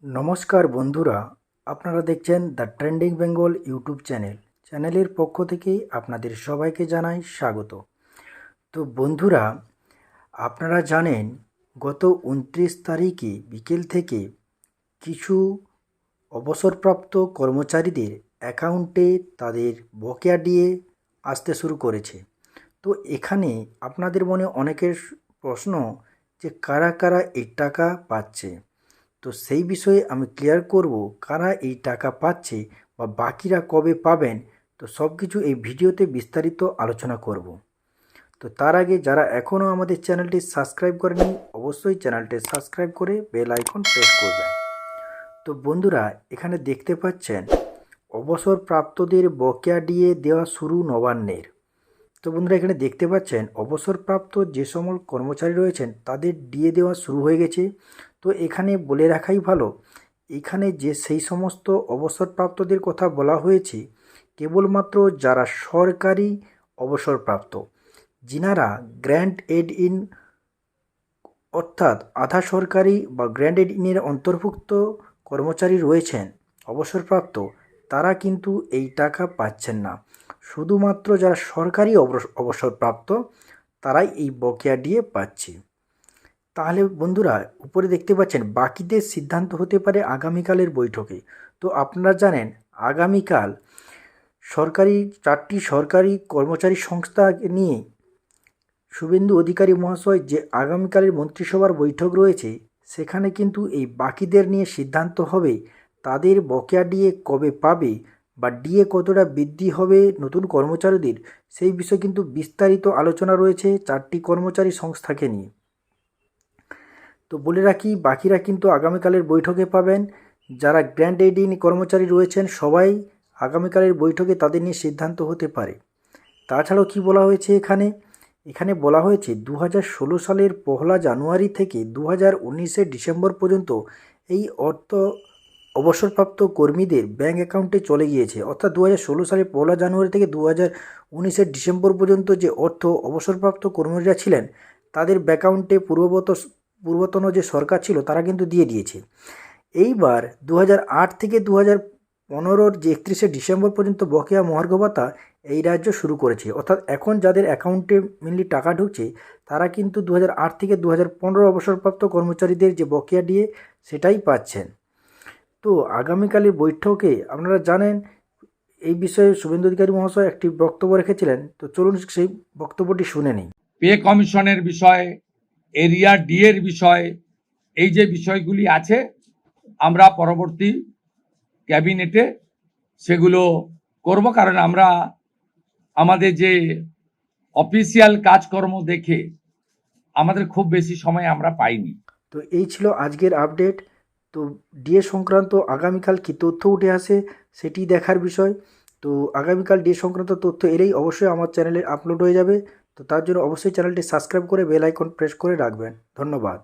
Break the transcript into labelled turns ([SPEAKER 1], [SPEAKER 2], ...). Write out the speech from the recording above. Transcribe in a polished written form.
[SPEAKER 1] নমস্কার বন্ধুরা, আপনারা দেখছেন দ্য ট্রেন্ডিং বেঙ্গল ইউটিউব চ্যানেলের পক্ষ থেকে আপনাদের সবাইকে জানাই স্বাগত। তো বন্ধুরা, আপনারা জানেন গত 29 তারিখে বিকেল থেকে কিছু অবসরপ্রাপ্ত কর্মচারীদের অ্যাকাউন্টে তাদের বকেয়া ডিএ আসতে শুরু করেছে। তো এখানে আপনাদের মনে অনেকের প্রশ্ন যে কারা কারা এই টাকা পাচ্ছে। তো সেই বিষয়ে আমি ক্লিয়ার করব কারা এই টাকা পাচ্ছে বা বাকিরা কবে পাবেন। তো সব কিছু এই ভিডিওতে বিস্তারিত আলোচনা করব। তো তার আগে যারা এখনও আমাদের চ্যানেলটি সাবস্ক্রাইব করেনি, অবশ্যই চ্যানেলটি সাবস্ক্রাইব করে বেল আইকন প্রেস করবেন। তো বন্ধুরা, এখানে দেখতে পাচ্ছেন অবসরপ্রাপ্তদের বকেয়া ডিএ দেওয়া শুরু নবান্নের। তো বন্ধুরা, এখানে দেখতে পাচ্ছেন অবসরপ্রাপ্ত যে সমস্ত কর্মচারী রয়েছেন তাদের ডিএ দেওয়া শুরু হয়ে গেছে। তো এখানে বলে রাখাই ভালো, এখানে যে সেই সমস্ত অবসরপ্রাপ্তদের কথা বলা হয়েছে কেবলমাত্র যারা সরকারি অবসরপ্রাপ্ত, যিনারা গ্র্যান্ট এড ইন অর্থাৎ আধা সরকারি বা গ্র্যান্ট এড ইনের অন্তর্ভুক্ত কর্মচারী রয়েছেন অবসরপ্রাপ্ত, তারা কিন্তু এই টাকা পাচ্ছেন না। শুধুমাত্র যারা সরকারি অবসরপ্রাপ্ত তারাই এই বকেয়া ডিএ পাচ্ছে। তাহলে বন্ধুরা, উপরে দেখতে পাচ্ছেন বাকিদের সিদ্ধান্ত হতে পারে আগামীকালের বৈঠকে। তো আপনারা জানেন আগামীকাল চারটি সরকারি কর্মচারী সংস্থা নিয়ে শুভেন্দু অধিকারী মহাশয় যে আগামীকালের মন্ত্রিসভার বৈঠক রয়েছে, সেখানে কিন্তু এই বাকিদের নিয়ে সিদ্ধান্ত হবে তাদের বকেয়া ডিএ কবে পাবে বা ডিএ কতটা বৃদ্ধি হবে নতুন কর্মচারীদের, সেই বিষয়ে কিন্তু বিস্তারিত আলোচনা রয়েছে চারটি কর্মচারী সংস্থাকে নিয়ে। তো বলে রাখি, বাকিরা কিন্তু আগামীকালের বৈঠকে পাবেন। যারা গ্র্যান্ড এড ইন কর্মচারী রয়েছেন সবাই আগামীকালের বৈঠকে তাদের নিয়ে সিদ্ধান্ত হতে পারে। তাছাড়াও কি বলা হয়েছে এখানে বলা হয়েছে 2016 সালের 1 জানুয়ারি থেকে 2019 ডিসেম্বর পর্যন্ত এই অর্থ অবসরপ্রাপ্ত কর্মীদের ব্যাঙ্ক অ্যাকাউন্টে চলে গিয়েছে। অর্থাৎ 2016 সালের 1 জানুয়ারি থেকে 2019 ডিসেম্বর পর্যন্ত যে অর্থ অবসরপ্রাপ্ত কর্মীরা ছিলেন তাদের অ্যাকাউন্টে পূর্বতন যে সরকার ছিল তারা কিন্তু দিয়ে দিয়েছে। এইবার 2008 থেকে 2015 যে 31 ডিসেম্বর পর্যন্ত বকেয়া মহার্ঘ ভাতা এই রাজ্য শুরু করেছে। অর্থাৎ এখন যাদের অ্যাকাউন্টে মেনলি টাকা ঢুকছে তারা কিন্তু 2008 থেকে 2015 অবসরপ্রাপ্ত কর্মচারীদের যে বকেয়া ডিএ সেটাই পাচ্ছেন। তো আগামীকালের বৈঠকে আপনারা জানেন এই বিষয়ে শুভেন্দু অধিকারী মহাশয় একটি বক্তব্য রেখেছিলেন। তো চলুন সেই বক্তব্যটি শুনে নিই।
[SPEAKER 2] পে কমিশনের বিষয়, এরিয়া ডিএর বিষয়, এই যে বিষয়গুলি আছে আমরা পরবর্তী ক্যাবিনেটে সেগুলো করব, কারণ আমরা আমাদের যে অফিসিয়াল কাজকর্ম দেখে আমাদের খুব বেশি সময় আমরা পাইনি।
[SPEAKER 1] তো এই ছিল আজকের আপডেট। তো ডিএ সংক্রান্ত আগামীকাল কী তথ্য উঠে আসে সেটি দেখার বিষয়। তো আগামীকাল ডিএ সংক্রান্ত তথ্য এলেই অবশ্যই আমার চ্যানেলে আপলোড হয়ে যাবে। তো তার জন্য অবশ্যই চ্যানেলটি সাবস্ক্রাইব করে বেল আইকন প্রেস করে রাখবেন। ধন্যবাদ।